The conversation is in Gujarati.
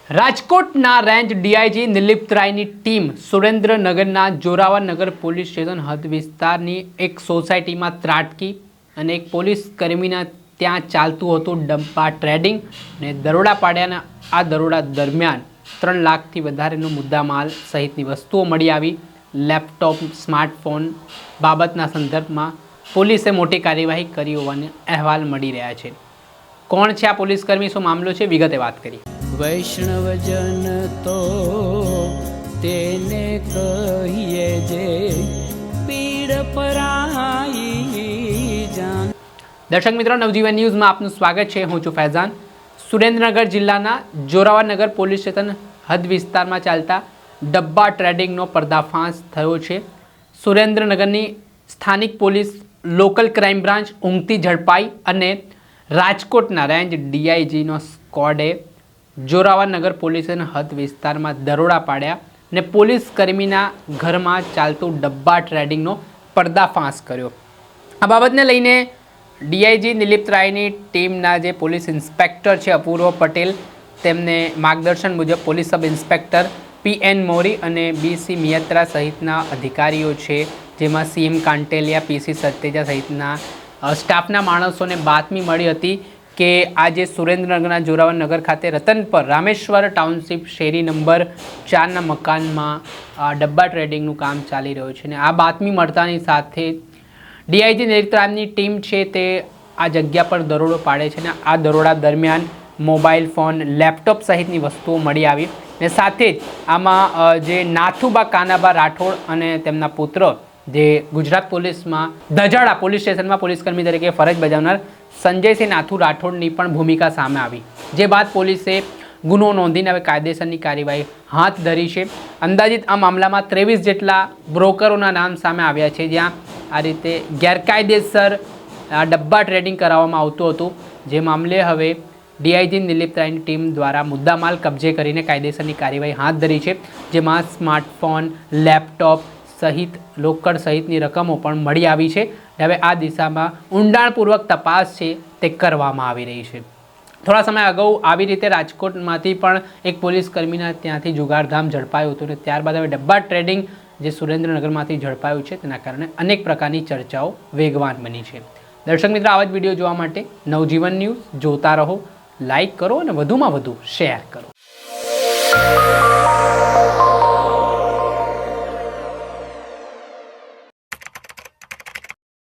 રાજકોટના રેન્જ ડીઆઈજી નિલીપ રાયની ટીમ સુરેન્દ્રનગરના જોરાવરનગર પોલીસ સ્ટેશન હદ વિસ્તારની એક સોસાયટીમાં ત્રાટકી અને એક પોલીસ કર્મીના ત્યાં ચાલતું હતું ડંપા ટ્રેડિંગ અને દરોડા પાડ્યાના આ દરોડા દરમિયાન 3 લાખથી વધારેનો મુદ્દામાલ સહિતની વસ્તુઓ મળી આવી। લેપટોપ સ્માર્ટફોન બાબતના સંદર્ભમાં પોલીસે મોટી કાર્યવાહી કરી હોવાના અહેવાલ મળી રહ્યા છે। કોણ છે આ પોલીસકર્મી, શું મામલો છે, વિગતે વાત કરી। વૈષ્ણવજન તો તેને કહીએ જે પીડ પરાઈ જાન। દર્શક મિત્રો, નવજીવન ન્યૂઝમાં આપનું સ્વાગત છે। હું છું ફૈઝાન। સુરેન્દ્રનગર જિલ્લાના જોરાવરનગર પોલીસ સ્ટેશન હદ વિસ્તારમાં ચાલતા ડબ્બા ટ્રેડિંગનો પર્દાફાશ થયો છે। સુરેન્દ્રનગરની સ્થાનિક પોલીસ લોકલ ક્રાઇમ બ્રાન્ચ ઊંઘતી ઝડપાઈ અને રાજકોટના રેન્જ ડીઆઈજીનો સ્ક્વોડે જોરાવરનગર પોલીસ હદ વિસ્તારમાં દરોડા પાડ્યા અને પોલીસ કર્મીના ઘરમાં ચાલતું ડબ્બા ટ્રેડિંગનો પર્દાફાશ કર્યો। આ બાબતને લઈને ડીઆઈજી નિલીપ રાયની ટીમના જે પોલીસ ઇન્સ્પેક્ટર છે અપૂર્વ પટેલ, તેમને માર્ગદર્શન મુજબ પોલીસ સબ ઇન્સ્પેક્ટર પીએન મોરી અને બીસી મિયત્રા સહિતના અધિકારીઓ છે, જેમાં સીએમ કાંટેલિયા, પીસી સત્તેજા સહિતના સ્ટાફના માણસોને બાતમી મળી હતી કે આજે સુરેન્દ્રનગરના જોરાવરનગર ખાતે રતનપર રામેશ્વર ટાઉનશીપ શેરી નંબર 4ના મકાનમાં ડબ્બા ટ્રેડિંગનું કામ ચાલી રહ્યું છે અને આ બાતમી મળતાની સાથે ડીઆઈજી નિલીપ રાયની ટીમ છે તે આ જગ્યા પર દરોડો પાડે છે અને આ દરોડા દરમિયાન મોબાઈલ ફોન, લેપટોપ સહિતની વસ્તુઓ મળી આવી અને સાથે જ આમાં જે નાથુબા કાનાબા રાઠોડ અને તેમના પુત્ર જે ગુજરાત પોલીસમાં ધજાડા પોલીસ સ્ટેશનમાં પોલીસકર્મી તરીકે ફરજ બજાવનાર સંજયસિંહ નાથુ રાઠોડની પણ ભૂમિકા સામે આવી, જે બાદ પોલીસે ગુનો નોંધીને હવે કાયદેસરની કાર્યવાહી હાથ ધરી છે। અંદાજિત આ મામલામાં 23 જેટલા બ્રોકરોના નામ સામે આવ્યા છે, જ્યાં આ રીતે ગેરકાયદેસર ડબ્બા ટ્રેડિંગ કરાવવામાં આવતું હતું, જે મામલે હવે ડીઆઈજી નિલીપ રાયની ટીમ દ્વારા મુદ્દામાલ કબજે કરીને કાયદેસરની કાર્યવાહી હાથ ધરી છે, જેમાં સ્માર્ટફોન, લેપટોપ સહિત લોકર સહિતની રકમો પણ મળી આવી છે। હવે આ દિશામાં ઊંડાણપૂર્વક તપાસ છે તે કરવામાં આવી રહી છે। થોડા સમય અગાઉ આવી રીતે રાજકોટમાંથી પણ એક પોલીસ કર્મીના ત્યાંથી જુગારધામ ઝડપાયું હતું અને ત્યારબાદ હવે ડબ્બા ટ્રેડિંગ જે સુરેન્દ્રનગરમાંથી ઝડપાયું છે, તેના કારણે અનેક પ્રકારની ચર્ચાઓ વેગવાન બની છે। દર્શક મિત્રો, આવા જ વિડીયો જોવા માટે નવજીવન ન્યૂઝ જોતા રહો, લાઇક કરો અને વધુમાં વધુ શેર કરો।